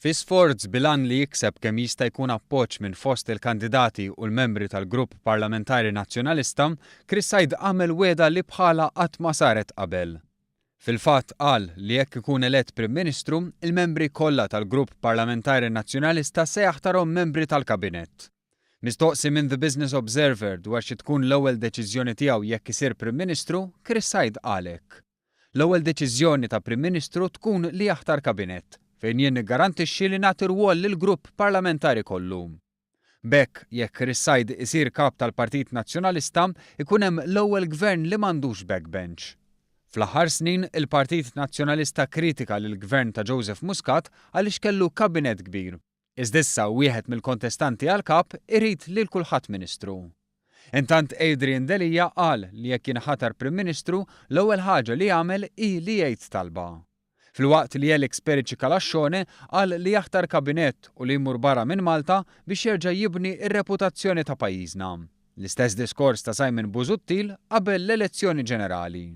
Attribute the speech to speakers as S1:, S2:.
S1: Fi sforz bilan li jikseb kemm jista' jkun appoġġ minn fost il-kandidati u l-membri tal-Grupp Parlamentari Nazzjonalista, Chris Said għamel wieda li bħala qatt ma saret qabel. Fil-fatt qal li jekk ikun elett Prim Ministru, il-membri kollha tal-Grupp Parlamentari Nazzjonalista se jaħtarhom membri tal-Kabinett. Mistoqsi minn The Business Observer dwar xi tkun l-ewwel deċiżjoni tiegħu jekk isir Prim Ministru, Chris Said qalek. L-ewwel deċiżjoni ta' Prim Ministru tkun li jaħtar kabinett, fejn jien niggarantixxi li nagħti rwol lill-grupp parlamentari kollu. B'hekk jekk Chris Said isir kap tal-Partit Nazzjonalista, ikun hemm l-ewwel gvern li m'għandux backbench. Fl-aħħar snin il-Partit Nazzjonalista kritika lill-gvern ta' Joseph Muscat għaliex kellu kabinett kbir. Iżda issa wieħed mill-kontestanti għall-kap irid lil kulħadd Ministru. Intant Adrian Delija qal li jekk jinħatar Prim Ministru, l-ewwel ħaġa li jagħmel hi li jgħid talba. Filwaqt li Alex Perici Kalaxxone qal li jaħtar kabinett u li jmur barra minn Malta biex jerġa' jibni r-reputazzjoni ta' pajjiżna. L-istess diskors ta' Simon Busuttil qabel l-elezzjoni ġenerali.